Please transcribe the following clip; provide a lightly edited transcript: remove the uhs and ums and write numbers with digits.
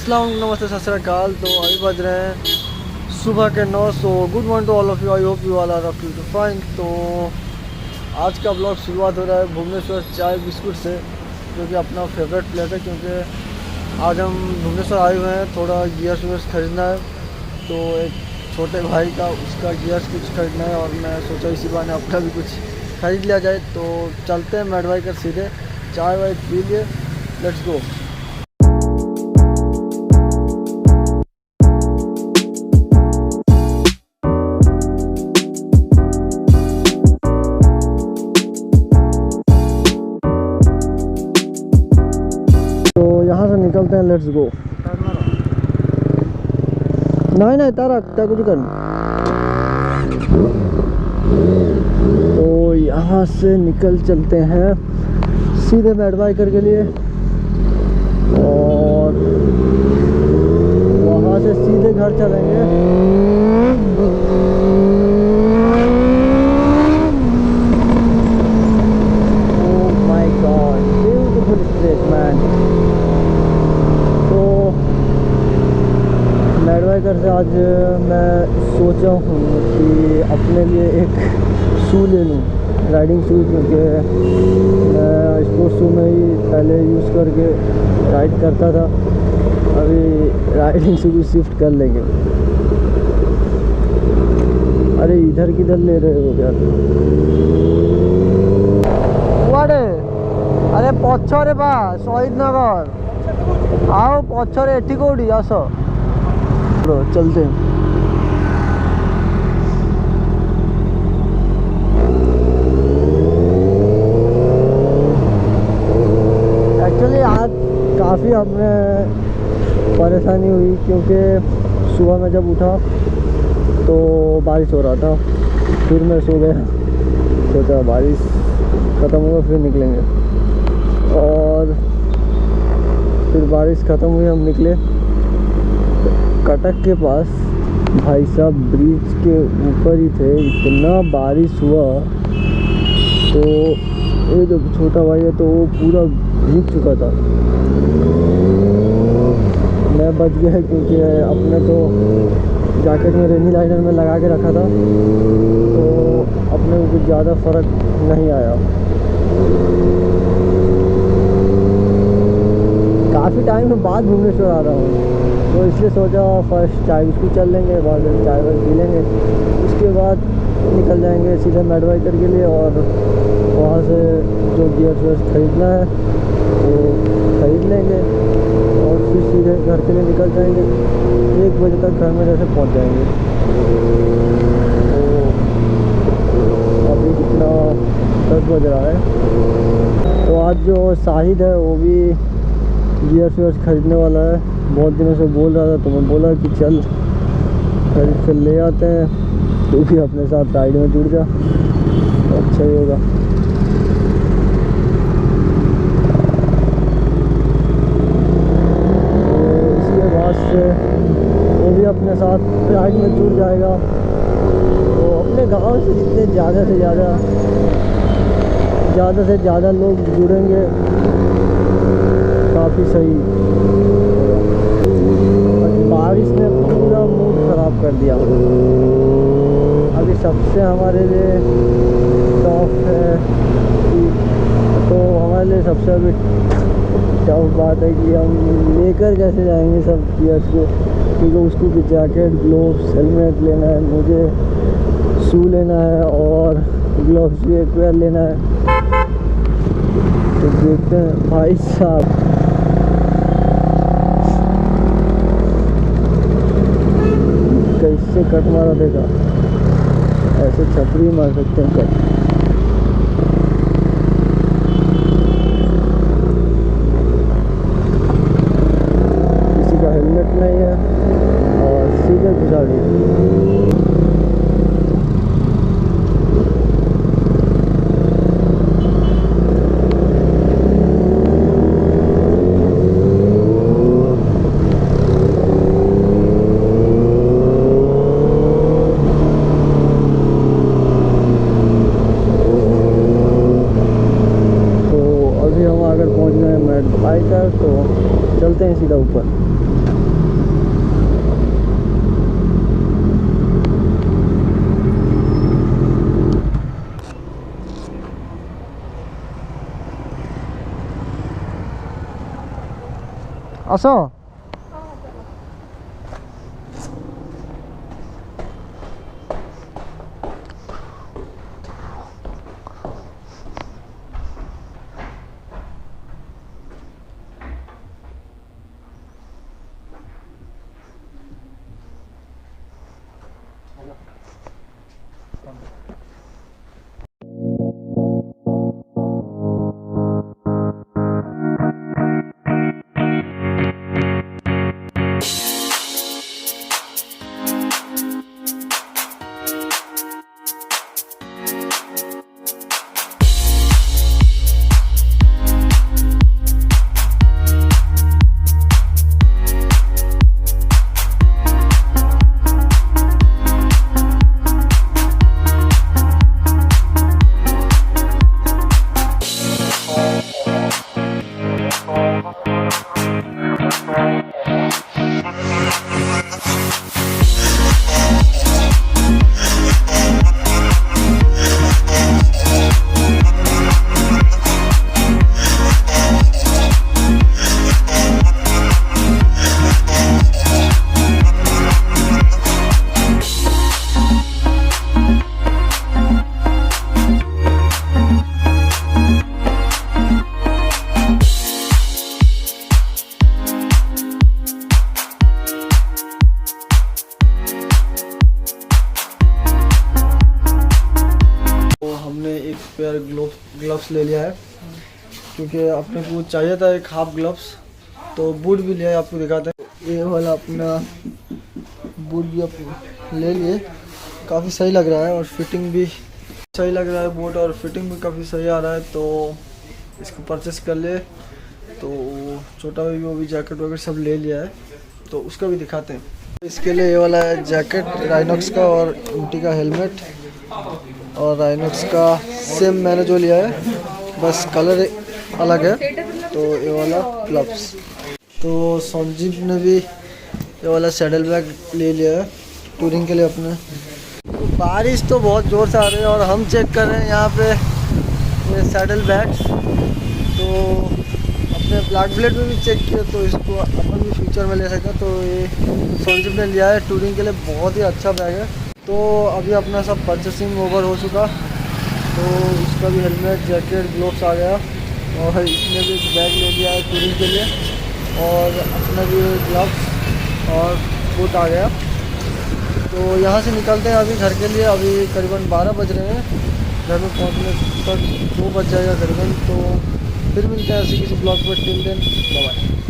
अस्सलाम वालेकुम, नमस्ते, सत श्री अकाल। तो अभी बज रहे हैं सुबह के 9। So good morning to all of you. I hope you all are up to fine. तो आज का ब्लॉग शुरुआत हो रहा है भुवनेश्वर चाय बिस्कुट से, जो कि अपना फेवरेट प्लेस है। क्योंकि आज हम भुवनेश्वर आए हुए हैं, थोड़ा गियर्स वेयर्स खरीदना है। तो एक छोटे भाई का उसका गियर्स कुछ खरीदना है और मैं सोचा इसी बहाने अपना भी कुछ खरीद लिया जाए। तो चलते हैं मैडबाइकर सीधे, चाय वाय पी लिए, लेट्स गो। यहाँ से निकलते हैं, लेट्स गो। नहीं नहीं तारा क्या कुछ कर। तो यहाँ से निकल चलते हैं सीधे मैडबाइकर के लिए और वहाँ से सीधे घर चलेंगे। Oh my God, beautiful straight man. Mad biker से आज मैं सोचा हूँ कि अपने लिए एक शू ले लूँ, राइडिंग शूज़। क्योंकि मैं स्पोर्ट्स शू में ही पहले यूज़ करके राइड करता था, अभी राइडिंग शू भी शिफ्ट कर लेंगे। अरे इधर किधर ले रहे हो क्या? वाड़े अरे पछरे बा शहीद नगर आओ, पछरे एठी कोड़ी आस, चलते हैं। एक्चुअली आज काफ़ी हमें परेशानी हुई, क्योंकि सुबह में जब उठा तो बारिश हो रहा था। फिर मैं सो गया, सोचा बारिश ख़त्म होगा फिर निकलेंगे, और फिर बारिश ख़त्म हुई, हम निकले कटक के पास। भाई साहब ब्रिज के ऊपर ही थे, इतना बारिश हुआ। तो ये जो छोटा भाई है तो वो पूरा भीग चुका था। मैं बच गया क्योंकि अपने तो जैकेट में रेनी लाइनर में लगा के रखा था, तो अपने को कुछ ज़्यादा फ़र्क नहीं आया। काफ़ी टाइम बाद भुवनेश्वर आ रहा हूँ, तो इसलिए सोचा फर्स्ट चाय बिस्कुट चल लेंगे, बाद में चाय वाय पी लेंगे, उसके बाद निकल जाएंगे सीधे मैडबाइकर के लिए। और वहाँ से जो गियर वेयर खरीदना है वो खरीद लेंगे और फिर सीधे घर के लिए निकल जाएंगे। 1 बजे तक घर में जैसे पहुँच जाएंगे। तो अभी कितना 10 बज रहा है। तो आज जो शाहिद है वो भी गियर वेयर खरीदने वाला है, बहुत दिनों से बोल रहा था। तो मैं बोला कि चल खरीद कर ले आते हैं, तू भी अपने साथ राइड में जुड़ जा, तो अच्छा ही होगा। तो इसके बाद से वो भी अपने साथ राइड में जुड़ जाएगा। तो अपने गांव से जितने ज़्यादा से ज़्यादा लोग जुड़ेंगे काफ़ी सही। बारिश ने पूरा मूड ख़राब कर दिया। अभी सबसे हमारे लिए टफ है कि, तो हमारे लिए सबसे अभी टफ बात है कि हम लेकर कैसे जाएंगे सब गियर्स को। क्योंकि उसको भी जैकेट, ग्लोव्स, हेलमेट लेना है, मुझे शू लेना है और ग्लोव्स भी एक पेयर लेना है। तो देखते हैं भाई साहब। कैसे कट मारा देगा, ऐसे छपरी मार सकते हैं कट। किसी का हेलमेट नहीं है और सीधे घुसा दिया। मैडबाइकर। तो चलते हैं सीधा ऊपर। असो पेयर ग्लव्स ले लिया है क्योंकि अपने को चाहिए था एक हाफ ग्लव्स, तो बूट भी लिया है, आपको दिखाते हैं। ये वाला अपना बूट भी आप ले लिए, काफ़ी सही लग रहा है और फिटिंग भी सही लग रहा है बूट, और फिटिंग भी काफ़ी सही आ रहा है, तो इसको परचेस कर ले। तो छोटा भाई वो भी जैकेट वगैरह सब ले लिया है, तो उसका भी दिखाते हैं। इसके लिए ये वाला है जैकेट राइनॉक्स का और ऊटी का हेलमेट, और राइनॉक्स का सेम मैंने जो लिया है, बस कलर अलग है। तो ये वाला ग्लव्स। तो संजीव ने भी ये वाला सैडल बैग ले लिया है टूरिंग के लिए अपने। तो बारिश तो बहुत ज़ोर से आ रही है और हम चेक कर रहे हैं यहाँ पे ये सैडल बैग्स। तो अपने ब्लैक ब्लेड में भी चेक किया, तो इसको अपन भी फ्यूचर में ले सकते हैं। तो ये संजीव ने लिया है टूरिंग के लिए, बहुत ही अच्छा बैग है। तो अभी अपना सब परचेसिंग ओवर हो चुका, तो इसका भी हेलमेट जैकेट ग्लोव्स आ गया, और इसने भी बैग ले लिया है टूरिंग के लिए, और अपना भी ग्लव्स और बूट आ गया। तो यहाँ से निकलते हैं अभी घर के लिए। अभी करीबन 12 बज रहे हैं, घर में पहुँचने तक 2 बज जाएगा करीबन। तो फिर मिलते हैं ऐसे किसी ब्लॉग पर। Till then bye bye.